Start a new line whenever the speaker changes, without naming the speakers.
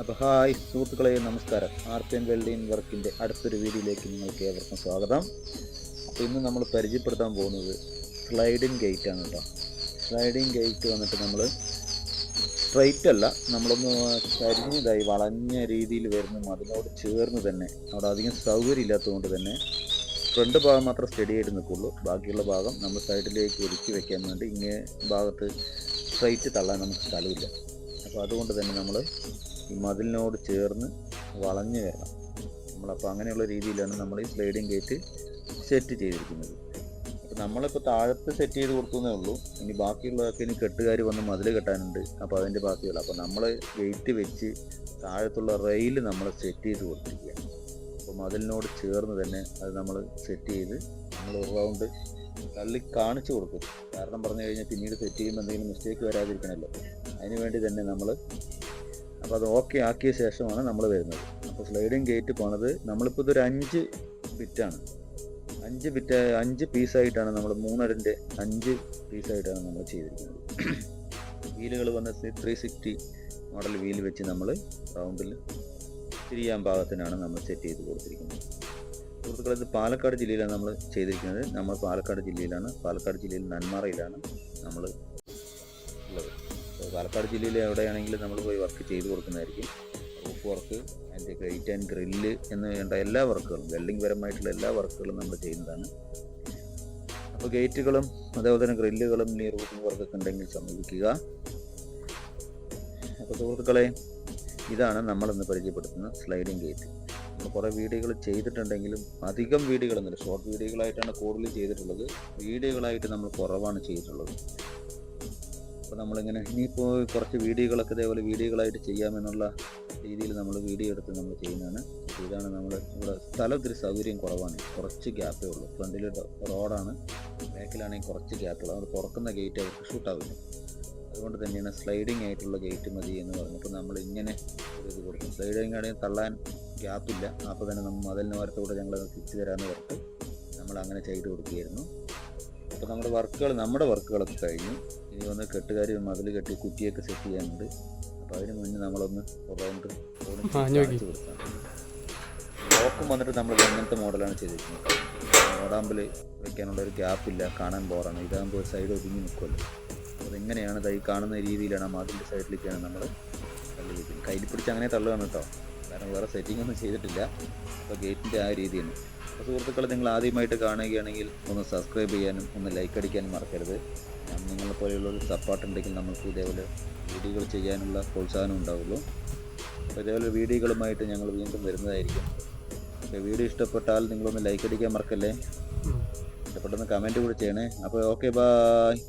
അപ്പോൾ ഹായ് സുഹൃത്തുക്കളെ, നമസ്കാരം. RPN വെൽഡിംഗ് വർക്കിൻ്റെ അടുത്തൊരു വീഡിയോയിലേക്ക് നിങ്ങൾക്ക് ഏവർക്കും സ്വാഗതം. അപ്പോൾ ഇന്ന് നമ്മൾ പരിചയപ്പെടുത്താൻ പോകുന്നത് സ്ലൈഡിങ് ഗേറ്റ് ആണ് കേട്ടോ. സ്ലൈഡിങ് ഗേറ്റ് വന്നിട്ട് നമ്മൾ സ്ട്രൈറ്റ് അല്ല, നമ്മളൊന്ന് ചരിഞ്ഞതായി വളഞ്ഞ രീതിയിൽ വരുന്ന അതിനോട് ചേർന്ന് തന്നെ, അവിടെ അധികം സൗകര്യം ഇല്ലാത്തതുകൊണ്ട് തന്നെ ഫ്രണ്ട് ഭാഗം മാത്രം സ്റ്റഡി ആയിട്ട് നിൽക്കുള്ളൂ. ബാക്കിയുള്ള ഭാഗം നമ്മൾ സൈഡിലേക്ക് ഒതുക്കി വെക്കാൻ വേണ്ടി ഇങ്ങേ ഭാഗത്ത് സ്ട്രൈറ്റ് തള്ളാൻ നമുക്ക് സ്ഥലമില്ല. അപ്പോൾ അതുകൊണ്ട് തന്നെ നമ്മൾ ഈ മതിലിനോട് ചേർന്ന് വളഞ്ഞു വരണം. നമ്മളപ്പോൾ അങ്ങനെയുള്ള രീതിയിലാണ് നമ്മൾ ഈ സ്ലൈഡിങ് ഗേറ്റ് സെറ്റ് ചെയ്തിരിക്കുന്നത്. അപ്പോൾ നമ്മളിപ്പോൾ താഴത്ത് സെറ്റ് ചെയ്ത് കൊടുക്കുന്നേ ഉള്ളൂ. ഇനി ബാക്കിയുള്ളതൊക്കെ ഇനി കെട്ടുകാർ വന്ന് മതിൽ കെട്ടാനുണ്ട്. അപ്പോൾ അതിൻ്റെ ബാക്കിയുള്ള അപ്പോൾ നമ്മൾ ഗേറ്റ് വെച്ച് താഴത്തുള്ള റെയിൽ നമ്മൾ സെറ്റ് ചെയ്ത് കൊടുത്തിരിക്കുകയാണ്. അപ്പോൾ മതിലിനോട് ചേർന്ന് തന്നെ അത് നമ്മൾ സെറ്റ് ചെയ്ത് നമ്മൾ ഒരു റൗണ്ട് തള്ളി കാണിച്ചു കൊടുക്കും. കാരണം പറഞ്ഞു കഴിഞ്ഞാൽ പിന്നീട് സെറ്റ് ചെയ്യുമ്പോൾ എന്തെങ്കിലും മിസ്റ്റേക്ക് വരാതിരിക്കണമല്ലോ, അതിന് വേണ്ടി തന്നെ നമ്മൾ അപ്പോൾ അത് ഓക്കെ ആക്കിയ ശേഷമാണ് നമ്മൾ വരുന്നത്. അപ്പോൾ സ്ലൈഡിങ് ഗേറ്റ് പോണത് നമ്മളിപ്പോൾ ഇതൊരു 5 ബിറ്റാണ്. 5 പീസായിട്ടാണ് നമ്മൾ 3.5 5 പീസായിട്ടാണ് നമ്മൾ ചെയ്തിരിക്കുന്നത്. വീലുകൾ വന്ന് 360 മോഡൽ വീൽ വെച്ച് നമ്മൾ റൗണ്ടിൽ തിരിയാൻ പാകത്തിനാണ് നമ്മൾ സെറ്റ് ചെയ്ത് കൊടുത്തിരിക്കുന്നത്. സുഹൃത്തുക്കളെ, ഇത് പാലക്കാട് ജില്ലയിലാണ് നമ്മൾ ചെയ്തിരിക്കുന്നത്. നമ്മൾ പാലക്കാട് ജില്ലയിൽ നന്മാറയിലാണ് നമ്മൾ ഉള്ളത്. പാലക്കാട് ജില്ലയിൽ എവിടെയാണെങ്കിലും നമ്മൾ പോയി വർക്ക് ചെയ്ത് കൊടുക്കുന്നതായിരിക്കും. റൂഫ് വർക്ക്, അതിൻ്റെ ഗേറ്റ് ആൻഡ് ഗ്രില്ല് എന്ന് വേണ്ട എല്ലാ വർക്കുകളും, വെൽഡിംഗ് പരമായിട്ടുള്ള എല്ലാ വർക്കുകളും നമ്മൾ ചെയ്യുന്നതാണ്. അപ്പോൾ ഗേറ്റുകളും അതേപോലെ തന്നെ ഗ്രില്ലുകളും ഈ റൂഫിംഗ് വർക്കൊക്കെ ഉണ്ടെങ്കിൽ സമീപിക്കുക. അപ്പോൾ സുഹൃത്തുക്കളെ, ഇതാണ് നമ്മളിന്ന് പരിചയപ്പെടുത്തുന്ന സ്ലൈഡിങ് ഗേറ്റ്. നമ്മൾ കുറേ വീഡിയോകൾ ചെയ്തിട്ടുണ്ടെങ്കിലും അധികം വീഡിയോകളൊന്നുമില്ല, ഷോർട്ട് വീഡിയോകളായിട്ടാണ് കൂടുതൽ ചെയ്തിട്ടുള്ളത്. വീഡിയോകളായിട്ട് നമ്മൾ കുറവാണ് ചെയ്തിട്ടുള്ളത്. അപ്പോൾ നമ്മളിങ്ങനെ ഇനിയിപ്പോൾ കുറച്ച് വീഡിയോകളൊക്കെ ഇതേപോലെ വീഡിയോകളായിട്ട് ചെയ്യാമെന്നുള്ള രീതിയിൽ നമ്മൾ വീഡിയോ എടുത്ത് നമ്മൾ ചെയ്യുന്നതാണ്. ഇതാണ് നമ്മൾ ഇവിടെ സ്ഥലം ഇത്തിരി സൗകര്യം കുറവാണ്, കുറച്ച് ഗ്യാപ്പേ ഉള്ളൂ. ഫ്രണ്ടിൽ റോഡാണ്, ബാക്കിലാണെങ്കിൽ കുറച്ച് ഗ്യാപ്പുള്ളൂ. അതുകൊണ്ട് തുറക്കുന്ന ഗേറ്റ് അവർക്ക് ഷൂട്ടാവില്ല. അതുകൊണ്ട് തന്നെയാണ് സ്ലൈഡിങ് ആയിട്ടുള്ള ഗേറ്റ് മതി എന്ന് പറഞ്ഞപ്പോൾ നമ്മൾ ഇങ്ങനെ ഒരു ഇത് കൊടുക്കും. സ്ലൈഡിങ് ആണെങ്കിൽ തള്ളാൻ ഗ്യാപ്പില്ല. അപ്പോൾ തന്നെ നമ്മൾ മതിലിന് വരത്തോടെ ഞങ്ങൾ തിരിച്ചു തരാമെന്ന് പറഞ്ഞിട്ട് നമ്മൾ അങ്ങനെ ചെയ്ത് കൊടുക്കുകയായിരുന്നു. അപ്പോൾ നമ്മുടെ വർക്കുകളൊക്കെ കഴിഞ്ഞു. ഇനി വന്ന് കെട്ടുകാർ മതിൽ കെട്ടി കുറ്റിയൊക്കെ സെറ്റ് ചെയ്യാനുണ്ട്. അപ്പോൾ അതിന് മുന്നേ നമ്മളൊന്ന് റൗണ്ട് കാണിച്ചു കൊടുക്കാം. ലോക്കും വന്നിട്ട് നമ്മൾ അങ്ങനത്തെ മോഡലാണ് ചെയ്തിരിക്കുന്നത്. ഓടാമ്പിൽ വെക്കാനുള്ള ഒരു ഗ്യാപ്പില്ല, കാണാൻ ബോറാണ്. ഇതാകുമ്പോൾ സൈഡ് ഒതുങ്ങി നിൽക്കുമല്ലോ. അതെങ്ങനെയാണ് ഈ കാണുന്ന രീതിയിലാണ് മതിലിൻ്റെ സൈഡിലേക്കാണ് നമ്മൾ തള്ളി വയ്ക്കുന്നത്. കയ്യിൽ പിടിച്ച് അങ്ങനെ തള്ളുകയാണ് കേട്ടോ, കാരണം വേറെ സെറ്റിംഗ് ഒന്നും ചെയ്തിട്ടില്ല. അപ്പോൾ ഗേറ്റിൻ്റെ ആ രീതിയാണ്. അപ്പോൾ സുഹൃത്തുക്കൾ, നിങ്ങൾ ആദ്യമായിട്ട് കാണുകയാണെങ്കിൽ ഒന്ന് സബ്സ്ക്രൈബ് ചെയ്യാനും ഒന്ന് ലൈക്ക് അടിക്കാനും മറക്കരുത്. നിങ്ങളെ പോലെയുള്ളൊരു സപ്പോർട്ട് ഉണ്ടെങ്കിൽ നമുക്ക് ഇതേപോലെ വീഡിയോകൾ ചെയ്യാനുള്ള പ്രോത്സാഹനം ഉണ്ടാവുള്ളൂ. അപ്പോൾ ഇതേപോലെ വീഡിയോകളുമായിട്ട് ഞങ്ങൾ വീണ്ടും വരുന്നതായിരിക്കും. അപ്പോൾ വീഡിയോ ഇഷ്ടപ്പെട്ടാൽ നിങ്ങളൊന്ന് ലൈക്ക് അടിക്കാൻ മറക്കല്ലേ, ഇഷ്ടപ്പെട്ടൊന്ന് കമൻറ്റ് കൂടി ചെയ്യണേ. അപ്പോൾ ഓക്കെ, ബായ്.